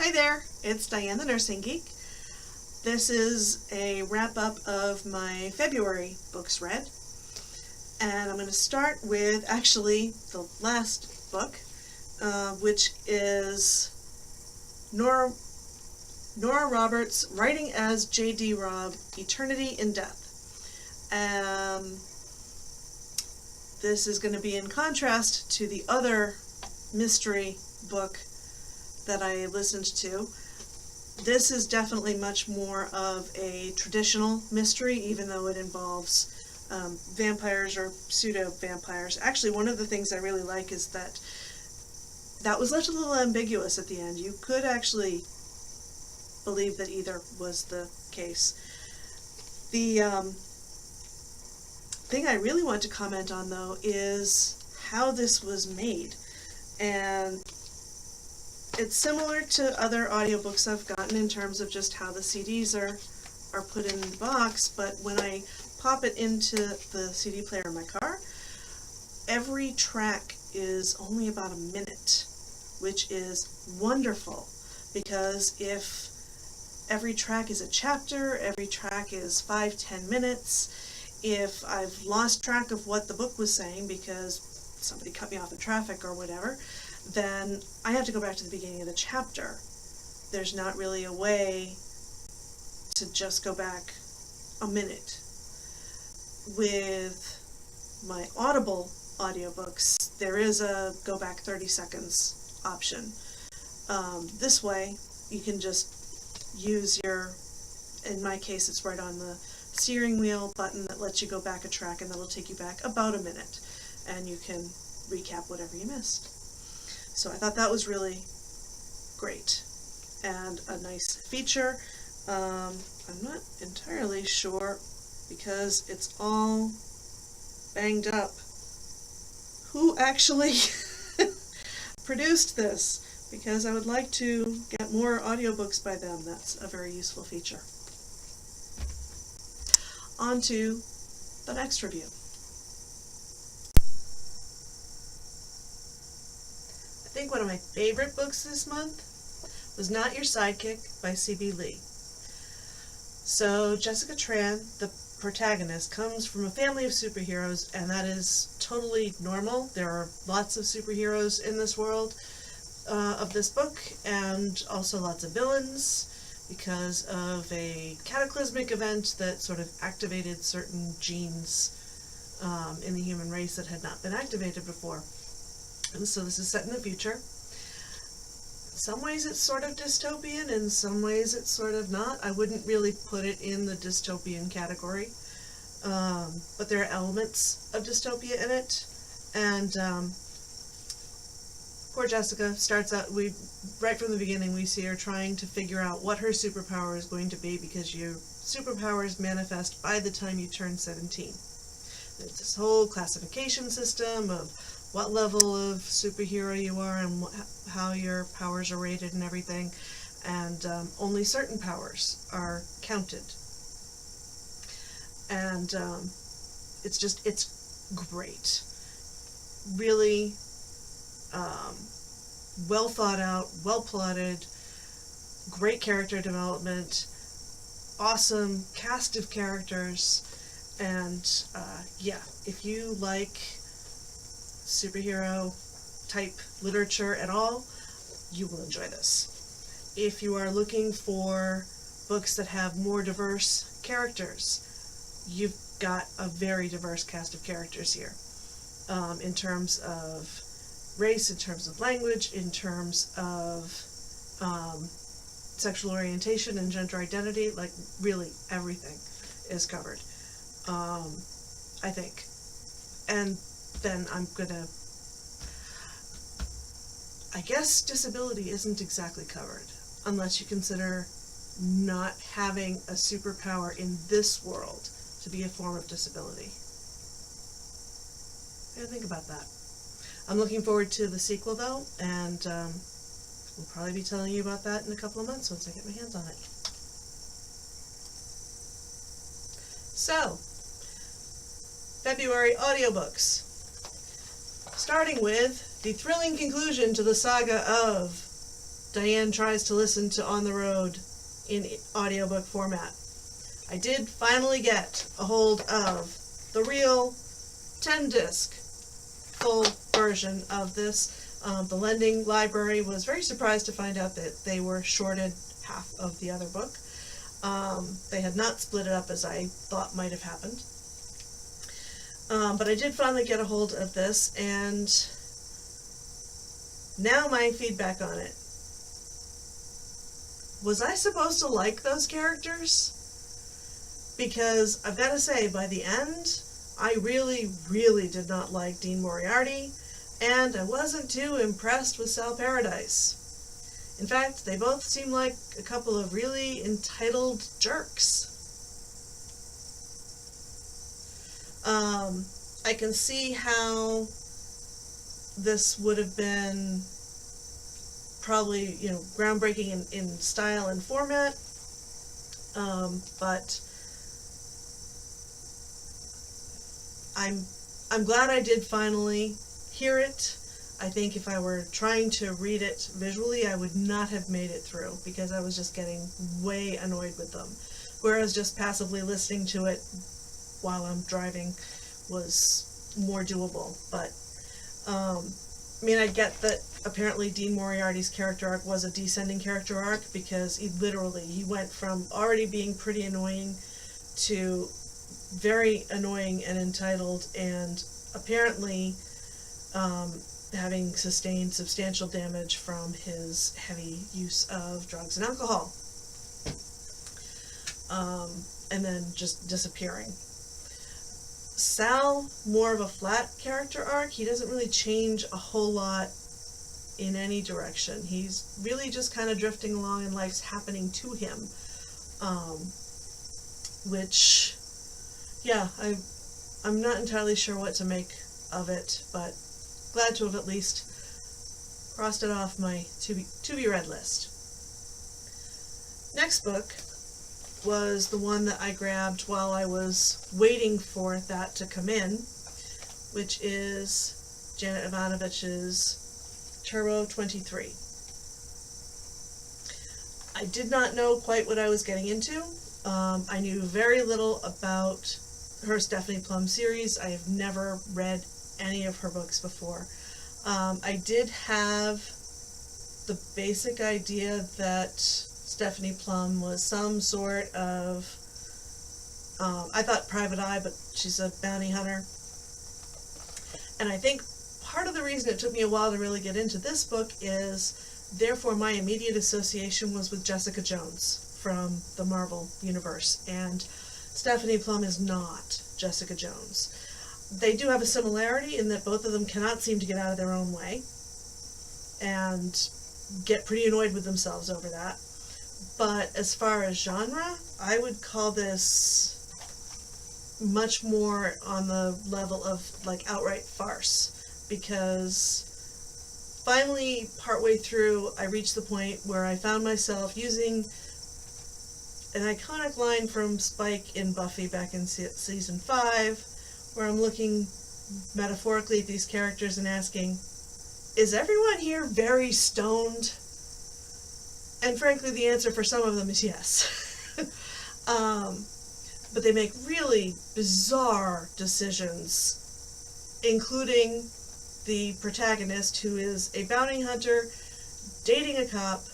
Hi there, it's Diane the Nursing Geek. This is a wrap-up of my February books read, and I'm going to start with actually the last book, which is Nora Roberts' Writing as J.D. Robb, Eternity in Death. This is going to be in contrast to the other mystery book that I listened to. This is definitely much more of a traditional mystery, even though it involves vampires or pseudo-vampires. Actually, one of the things I really like is that was left a little ambiguous at the end. You could actually believe that either was the case. The thing I really want to comment on, though, is how this was made. And it's similar to other audiobooks I've gotten in terms of just how the CDs are put in the box, but when I pop it into the CD player in my car, every track is only about a minute, which is wonderful, because if every track is a chapter, every track is 5-10 minutes, if I've lost track of what the book was saying because somebody cut me off in traffic or whatever, then I have to go back to the beginning of the chapter. There's not really a way to just go back a minute. With my Audible audiobooks, there is a go back 30 seconds option. This way, you can just use in my case, it's right on the steering wheel button that lets you go back a track, and that'll take you back about a minute, and you can recap whatever you missed. So I thought that was really great and a nice feature. I'm not entirely sure, because it's all banged up, who actually produced this, because I would like to get more audiobooks by them. That's a very useful feature. On to the next review. I think one of my favorite books this month was Not Your Sidekick by C.B. Lee. So Jessica Tran, the protagonist, comes from a family of superheroes, and that is totally normal. There are lots of superheroes in this world of this book, and also lots of villains because of a cataclysmic event that sort of activated certain genes in the human race that had not been activated before. And so this is set in the future. In some ways it's sort of dystopian, in some ways it's sort of not. I wouldn't really put it in the dystopian category. But there are elements of dystopia in it. And poor Jessica starts out, right from the beginning we see her trying to figure out what her superpower is going to be, because your superpowers manifest by the time you turn 17. There's this whole classification system of what level of superhero you are and how your powers are rated and everything, and only certain powers are counted. And it's great. Really well thought out, well plotted, great character development, awesome cast of characters, and yeah, if you like superhero type literature at all, you will enjoy this. If you are looking for books that have more diverse characters, you've got a very diverse cast of characters here, in terms of race, in terms of language, in terms of sexual orientation and gender identity. Like, really everything is covered, I think. And then I guess disability isn't exactly covered, unless you consider not having a superpower in this world to be a form of disability. I gotta think about that. I'm looking forward to the sequel, though, and we'll probably be telling you about that in a couple of months once I get my hands on it. So, February audiobooks. Starting with the thrilling conclusion to the saga of Diane tries to listen to On the Road in audiobook format. I did finally get a hold of the real 10-disc full version of this. The Lending Library was very surprised to find out that they were shorted half of the other book. They had not split it up as I thought might have happened. But I did finally get a hold of this, and now my feedback on it. Was I supposed to like those characters? Because I've got to say, by the end, I really, really did not like Dean Moriarty, and I wasn't too impressed with Sal Paradise. In fact, they both seem like a couple of really entitled jerks. I can see how this would have been probably, groundbreaking in style and format, but I'm glad I did finally hear it. I think if I were trying to read it visually, I would not have made it through because I was just getting way annoyed with them. Whereas just passively listening to it while I'm driving was more doable. But, I get that apparently Dean Moriarty's character arc was a descending character arc because he went from already being pretty annoying to very annoying and entitled, and apparently having sustained substantial damage from his heavy use of drugs and alcohol, and then just disappearing. Sal, more of a flat character arc. He doesn't really change a whole lot in any direction. He's really just kind of drifting along and life's happening to him, which, yeah, I'm not entirely sure what to make of it, but glad to have at least crossed it off my to be read list. Next book was the one that I grabbed while I was waiting for that to come in, which is Janet Evanovich's Turbo 23. I did not know quite what I was getting into. I knew very little about her Stephanie Plum series. I have never read any of her books before. I did have the basic idea that Stephanie Plum was some sort of, I thought private eye, but she's a bounty hunter. And I think part of the reason it took me a while to really get into this book is, therefore, my immediate association was with Jessica Jones from the Marvel Universe, and Stephanie Plum is not Jessica Jones. They do have a similarity in that both of them cannot seem to get out of their own way, and get pretty annoyed with themselves over that. But as far as genre, I would call this much more on the level of like outright farce, because finally, partway through, I reached the point where I found myself using an iconic line from Spike in Buffy back in season 5, where I'm looking metaphorically at these characters and asking, is everyone here very stoned? And frankly, the answer for some of them is yes. But they make really bizarre decisions, including the protagonist, who is a bounty hunter dating a cop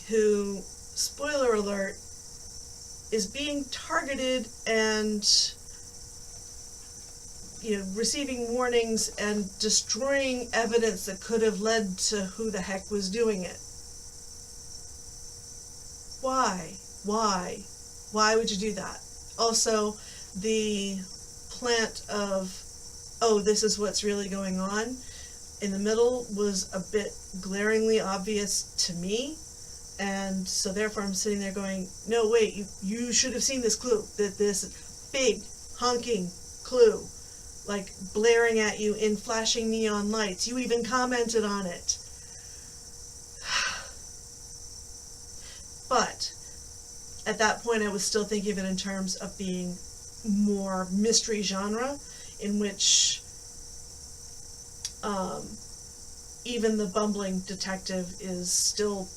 who, spoiler alert, is being targeted and, receiving warnings and destroying evidence that could have led to who the heck was doing it. Why? Why would you do that? Also, the plant of, oh, this is what's really going on, in the middle was a bit glaringly obvious to me, and so therefore I'm sitting there going, no, wait, you should have seen this clue, this big, honking clue, like blaring at you in flashing neon lights. You even commented on it. But at that point, I was still thinking of it in terms of being more mystery genre, in which even the bumbling detective is still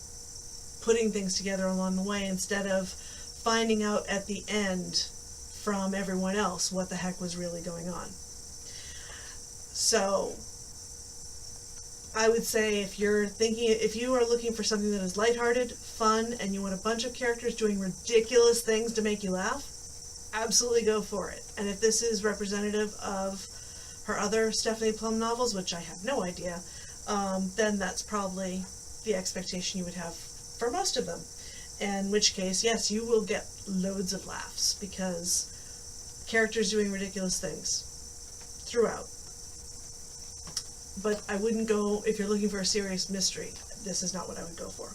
putting things together along the way instead of finding out at the end from everyone else what the heck was really going on. So I would say if you are looking for something that is lighthearted, fun, and you want a bunch of characters doing ridiculous things to make you laugh, absolutely go for it. And if this is representative of her other Stephanie Plum novels, which I have no idea, then that's probably the expectation you would have for most of them. In which case, yes, you will get loads of laughs because characters doing ridiculous things throughout. But I wouldn't go, if you're looking for a serious mystery, this is not what I would go for.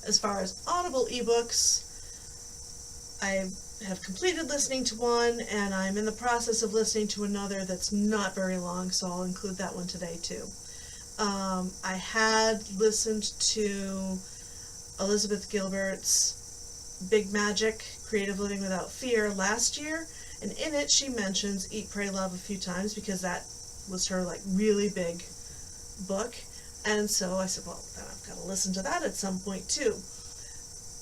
As far as Audible ebooks, I have completed listening to one, and I'm in the process of listening to another that's not very long, so I'll include that one today too. I had listened to Elizabeth Gilbert's Big Magic, Creative Living Without Fear last year, and in it she mentions Eat, Pray, Love a few times because that was her like really big book. And so I said, well, then I've got to listen to that at some point too.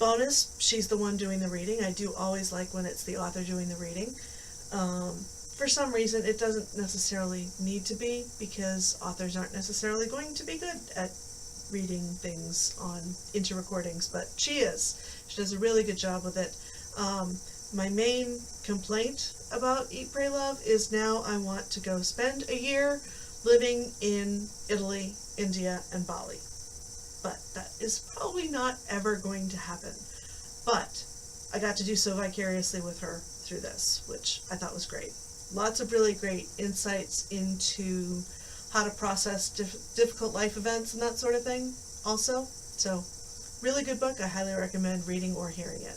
Bonus, she's the one doing the reading. I do always like when it's the author doing the reading. For some reason, it doesn't necessarily need to be, because authors aren't necessarily going to be good at reading things into recordings, but she is. She does a really good job with it. My main complaint about Eat, Pray, Love is now I want to go spend a year living in Italy, India, and Bali. But that is probably not ever going to happen. But I got to do so vicariously with her through this, which I thought was great. Lots of really great insights into how to process difficult life events and that sort of thing also. So, really good book. I highly recommend reading or hearing it.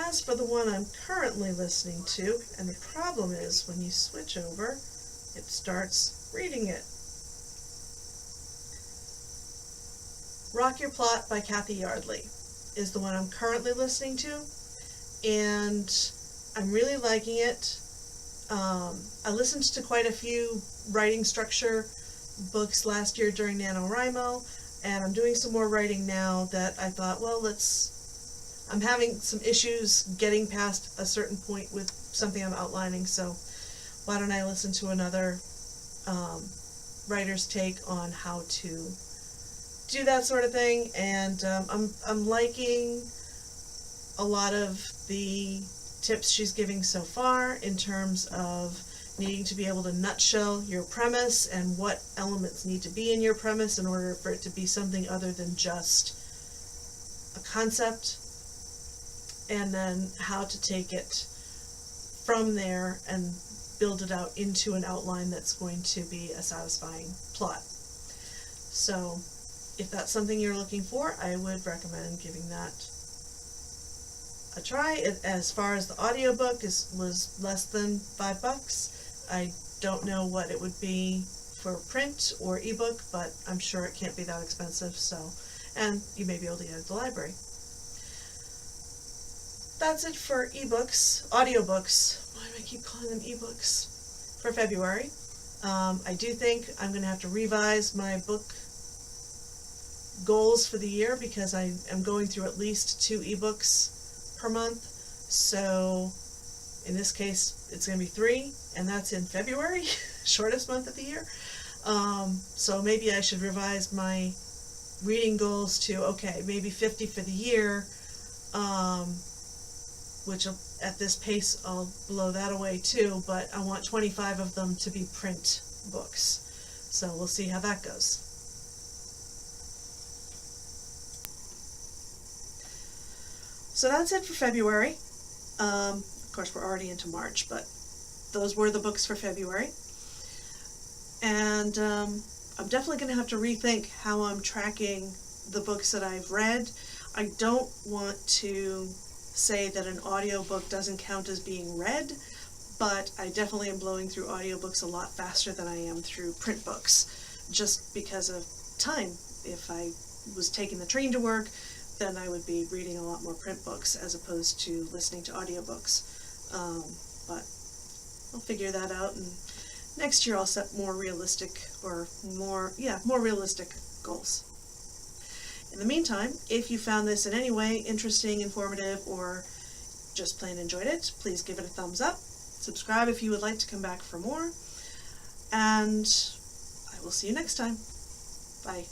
As for the one I'm currently listening to, and the problem is when you switch over, it starts reading it. Rock Your Plot by Cathy Yardley is the one I'm currently listening to, and I'm really liking it. I listened to quite a few writing structure books last year during NaNoWriMo, and I'm doing some more writing now that I thought, well, I'm having some issues getting past a certain point with something I'm outlining, so why don't I listen to another writer's take on how to do that sort of thing. And I'm liking a lot of the tips she's giving so far in terms of needing to be able to nutshell your premise and what elements need to be in your premise in order for it to be something other than just a concept, and then how to take it from there and build it out into an outline that's going to be a satisfying plot. So if that's something you're looking for, I would recommend giving that a try. As far as the audiobook was less than $5. I don't know what it would be for print or ebook, but I'm sure it can't be that expensive, and you may be able to get it at the library. That's it for ebooks, audiobooks. Why do I keep calling them ebooks? For February. I do think I'm going to have to revise my book goals for the year because I am going through at least 2 ebooks per month. So in this case, it's going to be 3, and that's in February, shortest month of the year. So maybe I should revise my reading goals to, okay, maybe 50 for the year, which at this pace I'll blow that away too, but I want 25 of them to be print books. So we'll see how that goes. So that's it for February. Of course, we're already into March, but those were the books for February. And I'm definitely going to have to rethink how I'm tracking the books that I've read. I don't want to say that an audiobook doesn't count as being read, but I definitely am blowing through audiobooks a lot faster than I am through print books, just because of time. If I was taking the train to work, then I would be reading a lot more print books as opposed to listening to audiobooks. But I'll figure that out, and next year I'll set more realistic goals. In the meantime, if you found this in any way interesting, informative, or just plain enjoyed it, please give it a thumbs up. Subscribe if you would like to come back for more. And I will see you next time. Bye.